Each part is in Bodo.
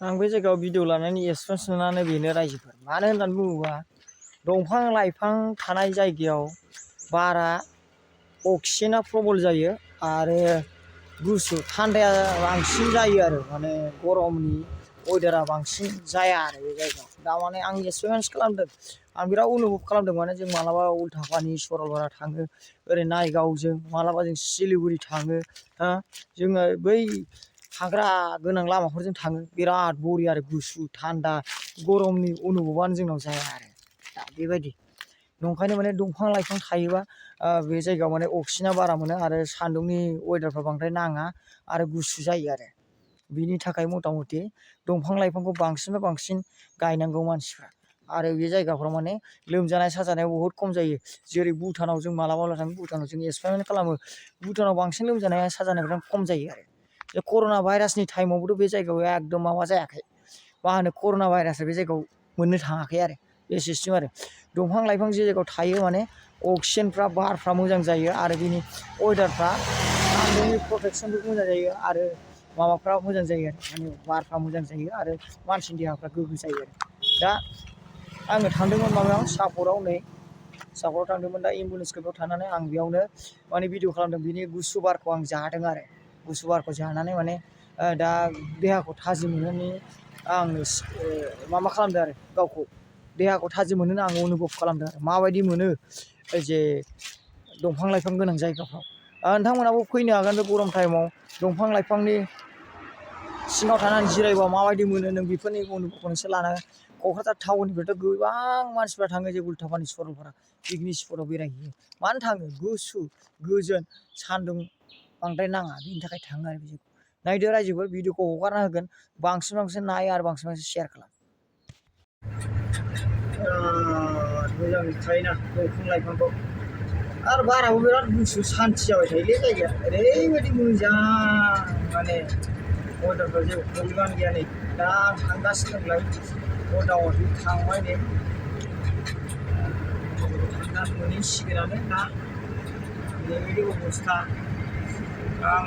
आं बे जायगायाव भिडिअ लानायनि एक्सपिरियेन्स नुनानै बेनो रायजोफोर मानो होननानै बुङोबा दंफां लाइफां थानाय जायगायाव बारा अक्सिजेना प्रबल जायो आरो गुसु थान्दाया बांसिन जायो आरो माने गरमनि वेदारा बांसिन जाया आरो बे जायगायाव दा माने आं एक्सपिरियेन्स खालामदों आं बिराद अनुभब खालामदों माने जों मालाबा उल्थापानि सरलपारा थाङो ओरै नायगावजों मालाबा जों सिलिगुरि थाङो जोङो बै हाग्रा गोनां लामाफोरजों थाङो बिराद बरिया आरो गुसु थान्दा गरमनि अनुभबानो जोंनाव जाया आरो दा बेबायदि नंखायनो माने दंफां लाइफां थायोबा बे जायगायाव माने अक्सिजेना बारा मोनो आरो सान्दुंनि वेदारफ्रा बांद्राय नाङा आरो गुसु जायो आरो बिनि थाखाय मथा मथि दंफां लाइफांखौ बांसिनबा बांसिन गायनांगौ मानसिफ्रा आरो बे जायगाफ्राव माने लोमजानाय साजानाया बहुद खम जायो जेरै भुटानाव जों मालाबा थाङो भुटानाव जों एक्सपेरिमेन्ट खालामो भुटानाव बांसिन लोमजानाया साजानायफ्रा खम जायो आरो बे कर'ना भाइरासनि टाइमावबोथ' बे जायगायाव एकदम माबा जायाखै मा होनो कर'ना भाइरासआ बे जायगायाव मोननो थाङाखै आरो बे सिस्टेम आरो दंफां लाइफां जे जायगायाव थायो माने अक्सिजेनफ्रा बारफ्रा मोजां जायो आरो बिनि वेदारफ्रा सान्दुंनि प्रटेक्सनबो मोजां जायो आरो माबाफ्रा मोजां जायो आरो माने बारफ्रा मोजां जायो आरो मानसिनि देहाफ्रा गोग्गो जायो आरो दा आङो थांदोंमोन माबायाव सापराव सापराव थांदोंमोन दा एम्बुलेन्स केम्पआव थानानै आं बेयावनो माने भिडिअ खालामदों बिनि गुसु बारखौ आं जादों आरो गुसु बारखौ जानानै माने दा देहाखौ थाजिम मोननानै आङो माबा खालामदों आरो गावखौ देहाखौ थाजिम मोनहोनो आं अनुभब खालामदों आरो माबायदि मोनो जे दंफां लाइफां गोनां जायगाफ्राव नोंथांमोनाबो फैनो हागोन बे गरम टाइमाव दंफां लाइफांनि सिङाव थानानै जिरायबा माबायदि मोनो नों बेफोरनि अनुभबखौ नोंसोर लानो क'क्राझार टाउननिफ्रायथ' गोबां मानसिफ्रा थाङो जे उल्थापानि सरलपारा पिकनिक स्पटआव बेरायहैयो मानो थाङो गुसु गोजोन सान्दुं बांद्राय नाङा बिनि थाखाय थाङो आरो बिदिखौ नायदो रायजोफोर भिडिअखौ हगारना होगोन बांसिन नाय आरो बांसिन शेयार खालाम मोजां नुखायोना दंफां लाइफांखौ आरो बाराबो बिराद गुसु सान्थि जाबाय थायोलै जायगाया ओरैबायदि मोजां माने वेदारफ्रा जेबो प्रब्लेमानो गैया नै दा थांगासिनो दंलाय मथा थांबाय नै थांनानै मोनहैसिगोनानो दा बेबायदि अबस्था आं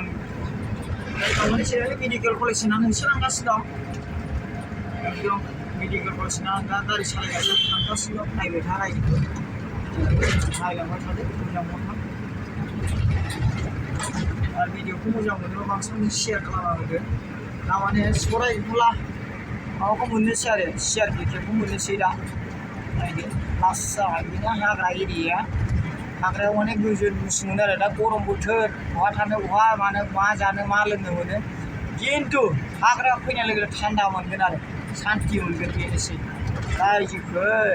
थांनानै सिगां मेडिकेल कलेजसिम होसोलांगासिनो दं एकदम मेडिकेल कलेजसिम दा गारि सालायगासिनो थांगासिनो दं नायबाय था रायजोखौ नायलांबाय थादो मोजां मोजां आरो भिडिअखौ मोजां मोनोबा बांसिन शेयार खालामना होदो थारमाने सरायखौला माबाखौ मोननोसै आरो सिआरपि केम्पखौ मोननोसै दा नायदो लास जाबाय बेना हाग्रा एरिया हाग्रायाव माने गोजोन गुसु मोनो आरो दा गरम बोथोर बहा थानो बहा मानो मा जानो मा लोंनो मोनो खिन्थु हाग्रायाव फैनाय लोगो लोगो थान्दा मोनगोन आरो सान्थि मोनगोन बेनोसै रायजोफोर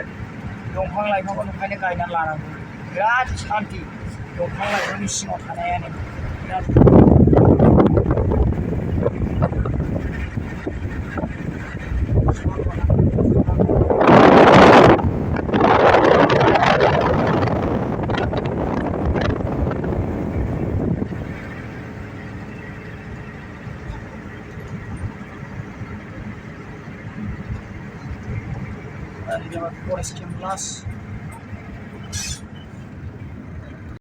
दंफां लाइफांखौ ओंखायनो गायनानै लानांगौ बिराद सान्थि दंफां लाइफांनि सिङाव थानायानो बिराद forest camp last